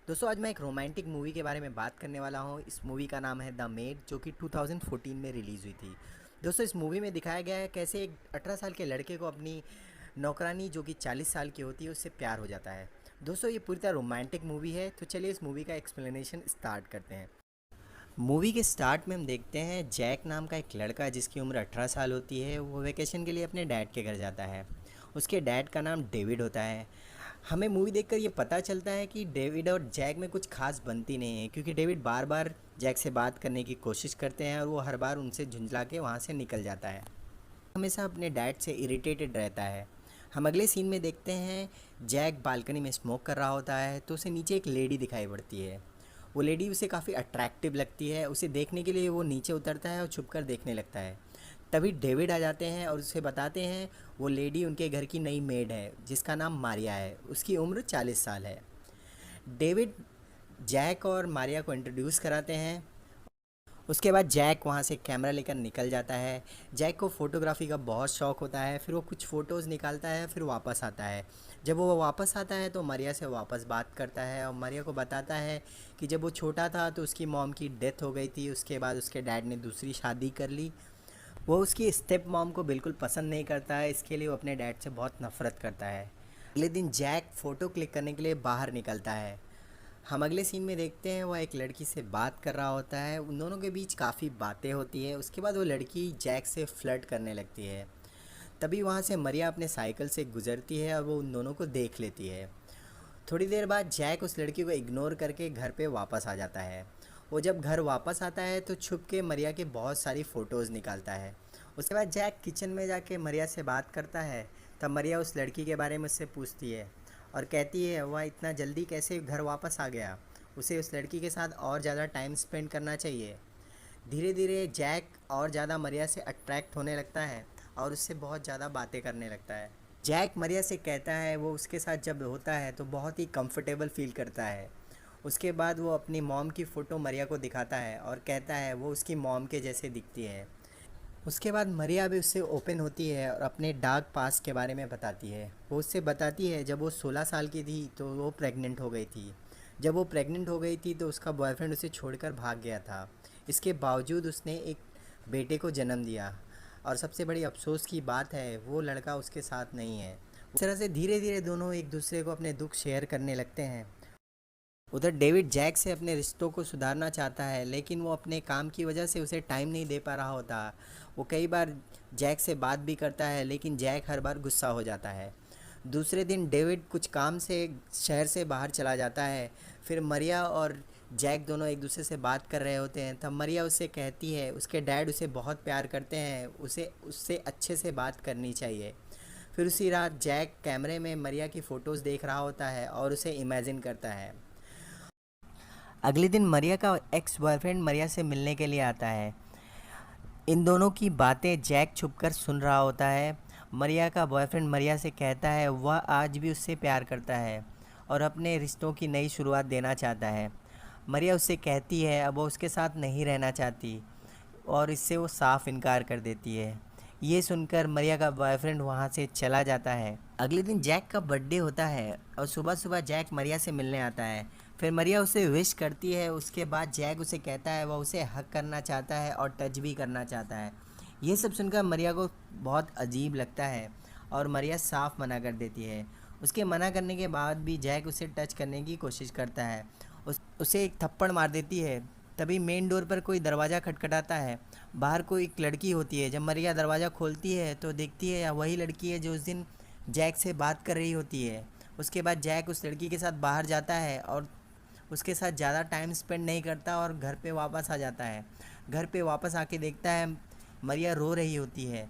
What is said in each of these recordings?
दोस्तों आज मैं एक रोमांटिक मूवी के बारे में बात करने वाला हूँ। इस मूवी का नाम है द मेड, जो कि 2014 में रिलीज़ हुई थी। दोस्तों इस मूवी में दिखाया गया है कैसे एक 18 साल के लड़के को अपनी नौकरानी जो कि 40 साल की होती है उससे प्यार हो जाता है। दोस्तों ये पूरी तरह रोमांटिक मूवी है, तो चलिए इस मूवी का एक्सप्लेनेशन स्टार्ट करते हैं। मूवी के स्टार्ट में हम देखते हैं जैक नाम का एक लड़का जिसकी उम्र 18 साल होती है, वो वेकेशन के लिए अपने डैड के घर जाता है। उसके डैड का नाम डेविड होता है। हमें मूवी देखकर ये पता चलता है कि डेविड और जैक में कुछ खास बनती नहीं है, क्योंकि डेविड बार बार जैक से बात करने की कोशिश करते हैं और वो हर बार उनसे झुंझला के वहाँ से निकल जाता है। हमेशा अपने डैड से इरिटेटेड रहता है। हम अगले सीन में देखते हैं जैक बालकनी में स्मोक कर रहा होता है, तो उसे नीचे एक लेडी दिखाई पड़ती है। वो लेडी उसे काफ़ी अट्रैक्टिव लगती है। उसे देखने के लिए वो नीचे उतरता है और छुपकर देखने लगता है। तभी डेविड आ जाते हैं और उसे बताते हैं वो लेडी उनके घर की नई मेड है, जिसका नाम मारिया है। उसकी उम्र 40 साल है। डेविड जैक और मारिया को इंट्रोड्यूस कराते हैं। उसके बाद जैक वहाँ से कैमरा लेकर निकल जाता है। जैक को फ़ोटोग्राफी का बहुत शौक़ होता है। फिर वो कुछ फ़ोटोज़ निकालता है, फिर वापस आता है। जब वो वापस आता है तो मारिया से वापस बात करता है और मारिया को बताता है कि जब वो छोटा था तो उसकी मॉम की डेथ हो गई थी। उसके बाद उसके डैड ने दूसरी शादी कर ली। वो उसकी स्टेप मॉम को बिल्कुल पसंद नहीं करता है, इसके लिए वो अपने डैड से बहुत नफ़रत करता है। अगले दिन जैक फ़ोटो क्लिक करने के लिए बाहर निकलता है। हम अगले सीन में देखते हैं वो एक लड़की से बात कर रहा होता है। उन दोनों के बीच काफ़ी बातें होती है। उसके बाद वो लड़की जैक से फ्लर्ट करने लगती है। तभी वहाँ से मरिया अपने साइकिल से गुजरती है और वो उन दोनों को देख लेती है। थोड़ी देर बाद जैक उस लड़की को इग्नोर करके घर पे वापस आ जाता है। वो जब घर वापस आता है तो छुप के मरिया की बहुत सारी फ़ोटोज़ निकालता है। उसके बाद जैक किचन में जाके मरिया से बात करता है। तब मरिया उस लड़की के बारे में उससे पूछती है और कहती है वह इतना जल्दी कैसे घर वापस आ गया, उसे उस लड़की के साथ और ज़्यादा टाइम स्पेंड करना चाहिए। धीरे धीरे जैक और ज़्यादा मरिया से अट्रैक्ट होने लगता है और उससे बहुत ज़्यादा बातें करने लगता है। जैक मरिया से कहता है वो उसके साथ जब होता है तो बहुत ही कंफर्टेबल फील करता है। उसके बाद वो अपनी मॉम की फ़ोटो मरिया को दिखाता है और कहता है वो उसकी मॉम के जैसे दिखती है। उसके बाद मरिया भी उससे ओपन होती है और अपने डार्क पास्ट के बारे में बताती है। वो उससे बताती है जब वो 16 साल की थी तो वो प्रेग्नेंट हो गई थी। जब वो प्रेग्नेंट हो गई थी तो उसका बॉयफ्रेंड उसे छोड़कर भाग गया था। इसके बावजूद उसने एक बेटे को जन्म दिया और सबसे बड़ी अफसोस की बात है वो लड़का उसके साथ नहीं है। इस तरह से धीरे धीरे दोनों एक दूसरे को अपने दुख शेयर करने लगते हैं। उधर डेविड जैक से अपने रिश्तों को सुधारना चाहता है, लेकिन वो अपने काम की वजह से उसे टाइम नहीं दे पा रहा होता। वो कई बार जैक से बात भी करता है, लेकिन जैक हर बार गुस्सा हो जाता है। दूसरे दिन डेविड कुछ काम से शहर से बाहर चला जाता है। फिर मरिया और जैक दोनों एक दूसरे से बात कर रहे होते हैं। तब मरिया उससे कहती है उसके डैड उसे बहुत प्यार करते हैं, उसे उससे अच्छे से बात करनी चाहिए। फिर उसी रात जैक कैमरे में मरिया की फ़ोटोज़ देख रहा होता है और उसे इमेजिन करता है। अगले दिन मरिया का एक्स बॉयफ्रेंड मरिया से मिलने के लिए आता है। इन दोनों की बातें जैक छुपकर सुन रहा होता है। मरिया का बॉयफ्रेंड मरिया से कहता है वह आज भी उससे प्यार करता है और अपने रिश्तों की नई शुरुआत देना चाहता है। मरिया उससे कहती है अब वो उसके साथ नहीं रहना चाहती और इससे वो साफ इनकार कर देती है। ये सुनकर मरिया का बॉयफ्रेंड वहाँ से चला जाता है। अगले दिन जैक का बर्थडे होता है और सुबह सुबह जैक मरिया से मिलने आता है। फिर मरिया उसे विश करती है। उसके बाद जैक उसे कहता है वह उसे हग करना चाहता है और टच भी करना चाहता है। ये सब सुनकर मरिया को बहुत अजीब लगता है और मरिया साफ मना कर देती है। उसके मना करने के बाद भी जैक उसे टच करने की कोशिश करता है। उसे एक थप्पड़ मार देती है। तभी मेन डोर पर कोई दरवाज़ा खटखटाता है। बाहर कोई एक लड़की होती है। जब मरिया दरवाज़ा खोलती है तो देखती है वही लड़की है जो उस दिन जैक से बात कर रही होती है। उसके बाद जैक उस लड़की के साथ बाहर जाता है और उसके साथ ज़्यादा टाइम स्पेंड नहीं करता और घर पे वापस आ जाता है। घर पे वापस आके देखता है मरिया रो रही होती है।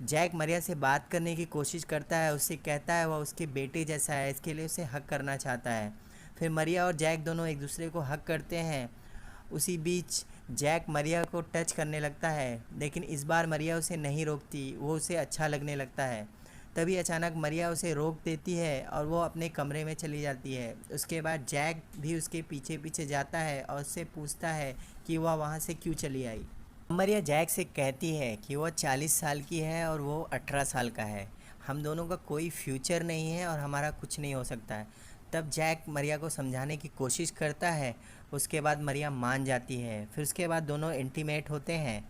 जैक मरिया से बात करने की कोशिश करता है, उससे कहता है वह उसके बेटे जैसा है, इसके लिए उसे हक करना चाहता है। फिर मरिया और जैक दोनों एक दूसरे को हक करते हैं। उसी बीच जैक मरिया को टच करने लगता है, लेकिन इस बार मरिया उसे नहीं रोकती, वो उसे अच्छा लगने लगता है। तभी अचानक मरिया उसे रोक देती है और वो अपने कमरे में चली जाती है। उसके बाद जैक भी उसके पीछे पीछे जाता है और उससे पूछता है कि वह वहाँ से क्यों चली आई। मरिया जैक से कहती है कि वह 40 साल की है और वो 18 साल का है। हम दोनों का कोई फ्यूचर नहीं है और हमारा कुछ नहीं हो सकता है। तब जैक मरिया को समझाने की कोशिश करता है। उसके बाद मरिया मान जाती है। फिर उसके बाद दोनों इंटीमेट होते हैं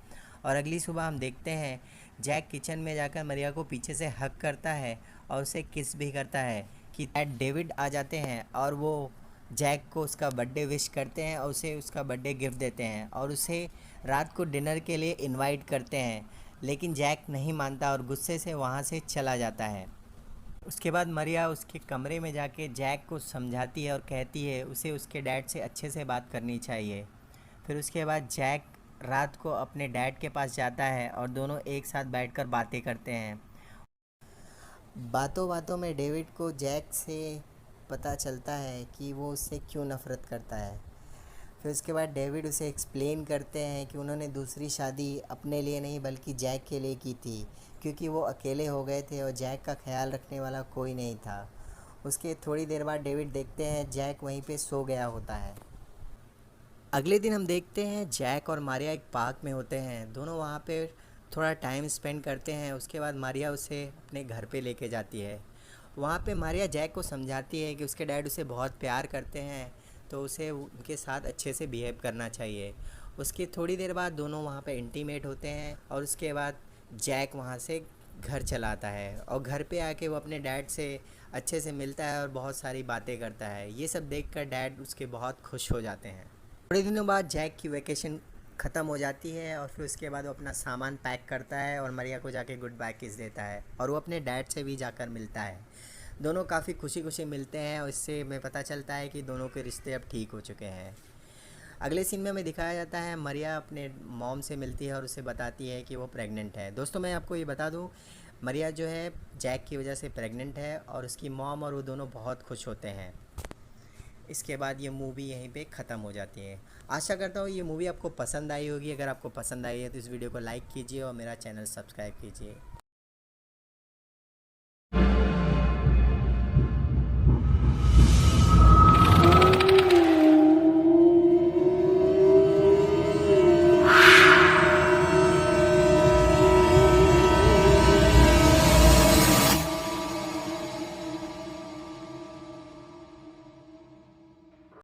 और अगली सुबह हम देखते हैं जैक किचन में जाकर मरिया को पीछे से हग करता है और उसे किस भी करता है कि डेविड आ जाते हैं और वो जैक को उसका बर्थडे विश करते हैं और उसे उसका बर्थडे गिफ्ट देते हैं और उसे रात को डिनर के लिए इनवाइट करते हैं। लेकिन जैक नहीं मानता और गुस्से से वहाँ से चला जाता है। उसके बाद मरिया उसके कमरे में जाके जैक को समझाती है और कहती है उसे उसके डैड से अच्छे से बात करनी चाहिए। फिर उसके बाद जैक रात को अपने डैड के पास जाता है और दोनों एक साथ बैठकर बातें करते हैं। बातों बातों में डेविड को जैक से पता चलता है कि वो उससे क्यों नफ़रत करता है। फिर उसके बाद डेविड उसे एक्सप्लेन करते हैं कि उन्होंने दूसरी शादी अपने लिए नहीं बल्कि जैक के लिए की थी, क्योंकि वो अकेले हो गए थे और जैक का ख्याल रखने वाला कोई नहीं था। उसके थोड़ी देर बाद डेविड देखते हैं जैक वहीं पे सो गया होता है। अगले दिन हम देखते हैं जैक और मारिया एक पार्क में होते हैं। दोनों वहाँ पे थोड़ा टाइम स्पेंड करते हैं। उसके बाद मारिया उसे अपने घर पे लेके जाती है। वहाँ पे मारिया जैक को समझाती है कि उसके डैड उसे बहुत प्यार करते हैं, तो उसे उनके साथ अच्छे से बिहेव करना चाहिए। उसके थोड़ी देर बाद दोनों वहाँ पे इंटीमेट होते हैं और उसके बाद जैक वहाँ से घर चला आता है और घर पे आके वो अपने डैड से अच्छे से मिलता है और बहुत सारी बातें करता है। ये सब देखकर डैड उसके बहुत खुश हो जाते हैं। थोड़े दिनों बाद जैक की वैकेशन ख़त्म हो जाती है और फिर उसके बाद वो अपना सामान पैक करता है और मरिया को जाके गुड बाय किस देता है और वो अपने डैड से भी जाकर मिलता है। दोनों काफ़ी खुशी खुशी मिलते हैं और इससे हमें पता चलता है कि दोनों के रिश्ते अब ठीक हो चुके हैं। अगले सीन में हमें दिखाया जाता है मरिया अपने मॉम से मिलती है और उसे बताती है कि वो प्रेग्नेंट है। दोस्तों मैं आपको ये बता दूँ, मरिया जो है जैक की वजह से प्रेग्नेंट है और उसकी मॉम और वो दोनों बहुत खुश होते हैं। इसके बाद ये मूवी यहीं पे ख़त्म हो जाती है। आशा करता हूँ ये मूवी आपको पसंद आई होगी। अगर आपको पसंद आई है तो इस वीडियो को लाइक कीजिए और मेरा चैनल सब्सक्राइब कीजिए।